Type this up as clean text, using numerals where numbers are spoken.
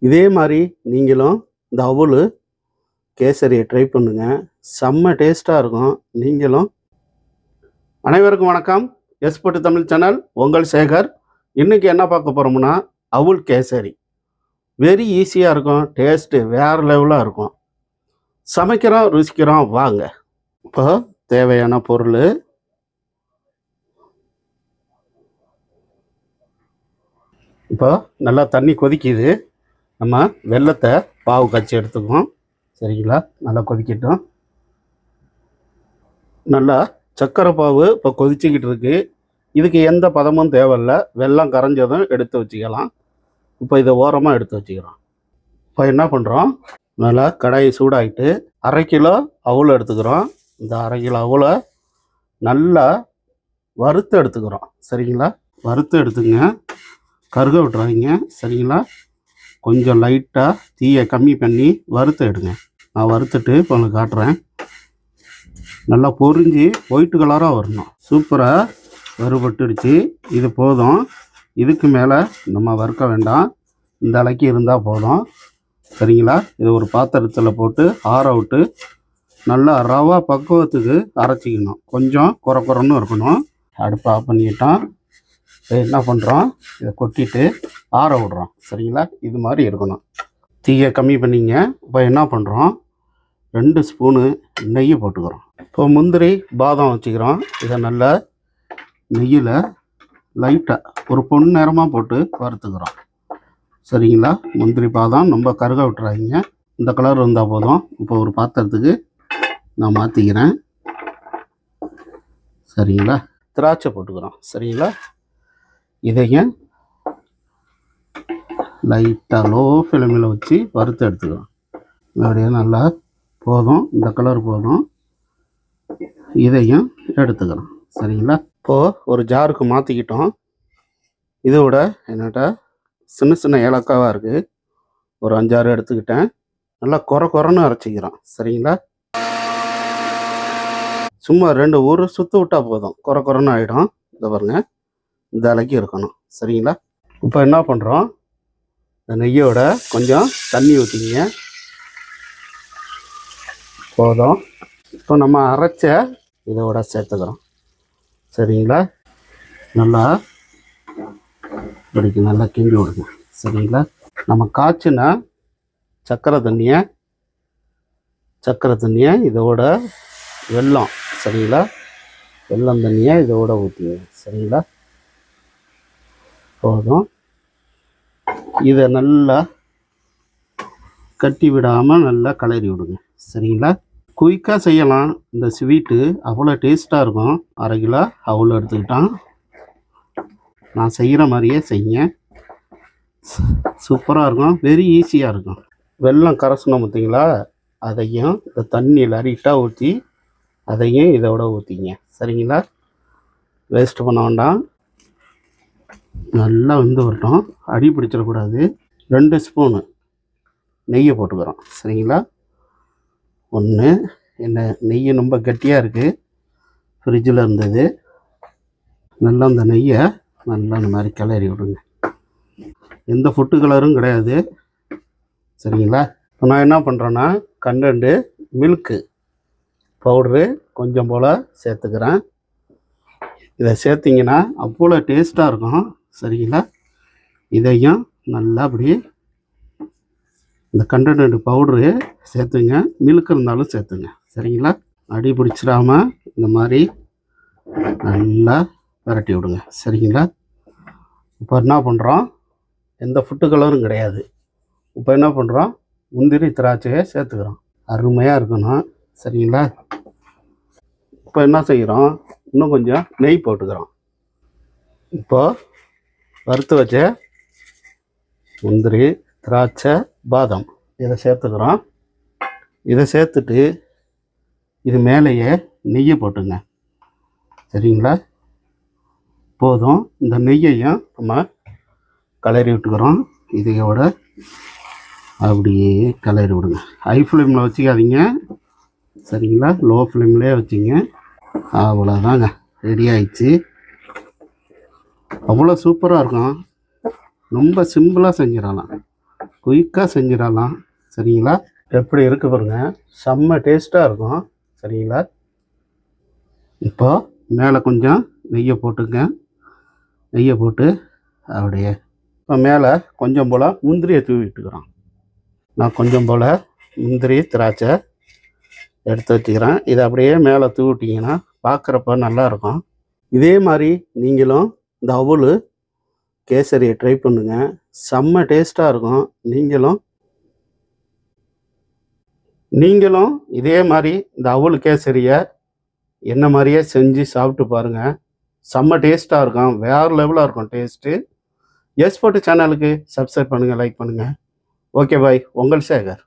இதே மாதிரி நீங்களும் இந்த அவல் கேசரியை ட்ரை பண்ணுங்க. செம்ம டேஸ்ட்டாக இருக்கும். நீங்களும். அனைவருக்கும் வணக்கம். எஸ்போர்ட் தமிழ் சேனல், உங்கள் சேகர். இன்றைக்கி என்ன பார்க்க போகிறோம்னா, அவல் கேசரி. வெரி ஈஸியாக இருக்கும். டேஸ்ட்டு வேறு லெவலாக இருக்கும். சமைக்கிறோம், ருசிக்கிறோம், வாங்க. இப்போ தேவையான பொருள்: இப்போ நல்லா தண்ணி கொதிக்குது. நம்ம வெல்லத்தை பாவு காய்ச்சி எடுத்துக்குவோம். சரிங்களா? நல்லா கொதிக்கட்டும். நல்லா சர்க்கரை பாவு இப்போ கொதிச்சிக்கிட்டு இருக்கு. இதுக்கு எந்த பதமும் தேவையில்லை. வெல்லம் கரைஞ்சதும் எடுத்து வச்சுக்கலாம். இப்போ இதை ஓரமாக எடுத்து வச்சுக்கிறோம். இப்போ என்ன பண்ணுறோம், நல்லா கடாயை சூடாகிட்டு 1/2 கிலோ அவல் எடுத்துக்கிறோம். இந்த 1/2 கிலோ அவலை நல்லா வறுத்து எடுத்துக்கிறோம். சரிங்களா? வறுத்து எடுத்துங்க, கருக விட்டுறாதீங்க. சரிங்களா? கொஞ்சம் லைட்டாக தீயை கம்மி பண்ணி வறுத்து எடுங்க. நான் வறுத்துட்டு இப்போ உங்களுக்கு காட்டுறேன். நல்லா பொரிஞ்சு ஒயிட்டு கலராக வரணும். சூப்பராக வறுபட்டுடுச்சு. இது போதும். இதுக்கு மேலே நம்ம வறுக்க வேண்டாம். இந்த அளவுக்கு இருந்தால் போதும். சரிங்களா? இது ஒரு பாத்திரத்தில் போட்டு ஆற விட்டு நல்லா ரவா பக்குவத்துக்கு அரைச்சிக்கணும். கொஞ்சம் குறன்னு இருக்கணும். அடுப்பை ஆஃப் பண்ணிட்டோம். என்ன பண்ணுறோம், இதை கொட்டிட்டு ஆற விட்றோம். சரிங்களா? இது மாதிரி இருக்கணும். தீயை கம்மி பண்ணிங்க. இப்போ என்ன பண்ணுறோம், 2 ஸ்பூனு நெய் போட்டுக்கிறோம். இப்போ முந்திரி பாதாம் வச்சுக்கிறோம். இதை நல்லா நெய்யில் லைட்டாக ஒரு பொன் நேரமாக போட்டு வறுத்துக்கிறோம். சரிங்களா? முந்திரி பாதாம் ரொம்ப கருக விட்டுறாதீங்க. இந்த கலர் இருந்தால் போதும். இப்போ ஒரு பாத்திரத்துக்கு நான் மாற்றிக்கிறேன். சரிங்களா? திராட்சை போட்டுக்கிறோம். சரிங்களா? இதையும் லைட்டாக லோ ஃப்ளேமில் வச்சு வறுத்து எடுத்துக்கிறோம். அப்படியே நல்லா போதும். இந்த கலர் போதும். இதையும் எடுத்துக்கிறோம். சரிங்களா? இப்போது ஒரு ஜாருக்கு மாற்றிக்கிட்டோம். இதோட என்னட்ட சின்ன சின்ன ஏலக்காவாக இருக்குது. ஒரு 5-6 எடுத்துக்கிட்டேன். நல்லா குறன்னு அரைச்சிக்கிறோம். சரிங்களா? சும்மா 2 ஒரு சுற்று விட்டால் போதும். குறன்னு ஆகிடும். இதை பாருங்கள், இந்த அளவுக்கு இருக்கணும். சரிங்களா? இப்போ என்ன பண்ணுறோம், இந்த நெய்யோட கொஞ்சம் தண்ணி ஊற்றிங்க. போதும். இப்போ நம்ம அரைச்ச இதோட சேர்த்துக்கிறோம். சரிங்களா? நல்லா இப்படிக்கு நல்லா கிண்டி விடுங்க. சரிங்களா? நம்ம காய்ச்சினா சர்க்கரை தண்ணியை இதோட வெல்லம், சரிங்களா, வெல்லம் தண்ணியை இதோட ஊற்றிங்க. சரிங்களா? போதும். இதை நல்லா கட்டி விடாமல் நல்லா கலரி விடுங்க. சரிங்களா? குயிக்காக செய்யலாம். இந்த ஸ்வீட்டு அவ்வளோ டேஸ்ட்டாக இருக்கும். 1/2 கிலோ அவ்வளோ எடுத்துக்கிட்டான். நான் செய்கிற மாதிரியே செய்யுங்க. சூப்பராக இருக்கும். வெரி ஈஸியாக இருக்கும். வெல்லம் கரைசணும் பார்த்தீங்களா, அதையும் இந்த தண்ணியில் லைட்டாக ஊற்றி அதையும் இதோட ஊற்றிங்க. சரிங்களா? வேஸ்ட் பண்ண வேண்டாம். நல்லா வெந்து வரட்டும். அடி பிடிச்சிடக்கூடாது. 2 ஸ்பூனு நெய்யை போட்டுக்கிறோம். சரிங்களா? 1 என்ன நெய் ரொம்ப கட்டியாக இருக்குது, ஃப்ரிட்ஜில் இருந்தது. நல்லா அந்த நெய்யை நல்லா இந்த மாதிரி கிளறி விடுங்க. எந்த ஃபுட்டு கலரும் கிடையாது. சரிங்களா? இப்போ நான் என்ன பண்ணுறேன்னா, கண்டென்ட்டு மில்க்கு பவுட்ரு கொஞ்சம் போல் சேர்த்துக்கிறேன். இதை சேர்த்திங்கன்னா அவ்வளோ டேஸ்ட்டாக இருக்கும். சரிங்களா? இதையும் நல்லா அப்படி இந்த கண்டென்ட் பவுட்ரு சேர்த்துங்க. மில்க் இருந்தாலும் சேர்த்துங்க. சரிங்களா? அடி பிடிச்சிடாமல் இந்த மாதிரி நல்லா விரட்டி விடுங்க. சரிங்களா? இப்போ என்ன பண்ணுறோம், எந்த ஃபுட்டு கலரும் கிடையாது. இப்போ என்ன பண்ணுறோம், முந்திரி திராட்சையை சேர்த்துக்கிறோம். அருமையாக இருக்கணும். சரிங்களா? இப்போ என்ன செய்கிறோம், இன்னும் கொஞ்சம் நெய் போட்டுக்கிறோம். இப்போது வறுத்து வச்ச முந்திரி, திராட்சை, பாதாம் இதை சேர்த்துக்கிறோம். இதை சேர்த்துட்டு இது மேலேயே நெய்யை போட்டுங்க. சரிங்களா? போதும். இந்த நெய்யையும் நம்ம கலரி விட்டுக்கிறோம். இதையோட அப்படியே கலரி விடுங்க. ஹை ஃப்ளேமில் வச்சுக்காதீங்க. சரிங்களா? லோ ஃப்ளேம்லேயே வச்சுங்க. அவ்வளோதாங்க, ரெடி ஆயிடுச்சு. அவ்வளோ சூப்பராக இருக்கும். ரொம்ப சிம்பிளாக செஞ்சிடலாம். குயிக்காக செஞ்சிடலாம். சரிங்களா? எப்படி இருக்கு பாருங்க, செம்ம டேஸ்ட்டாக இருக்கும். சரிங்களா? இப்போ மேலே கொஞ்சம் நெய்யை போட்டுங்க. நெய்யை போட்டு அப்படியே இப்போ மேலே கொஞ்சம் போல் முந்திரியை தூவி விட்டுக்கிறோம். நான் கொஞ்சம் போல் முந்திரி திராட்சை எடுத்து வச்சுக்கிறேன். இதை அப்படியே மேலே தூவிட்டிங்கன்னா பார்க்குறப்ப நல்லாயிருக்கும். இதே மாதிரி நீங்களும் இந்த அவல் கேசரியை ட்ரை பண்ணுங்கள். செம்ம டேஸ்ட்டாக இருக்கும். நீங்களும் இதே மாதிரி இந்த அவல் கேசரியை என்ன மாதிரியே செஞ்சு சாப்பிட்டு பாருங்கள். செம்ம டேஸ்ட்டாக இருக்கும். வேறு லெவலாக இருக்கும் டேஸ்ட்டு. எஸ் ஃபோர்ட் சேனலுக்கு சப்ஸ்கிரைப் பண்ணுங்கள், லைக் பண்ணுங்கள். ஓகே பாய், உங்கள் சேகர்.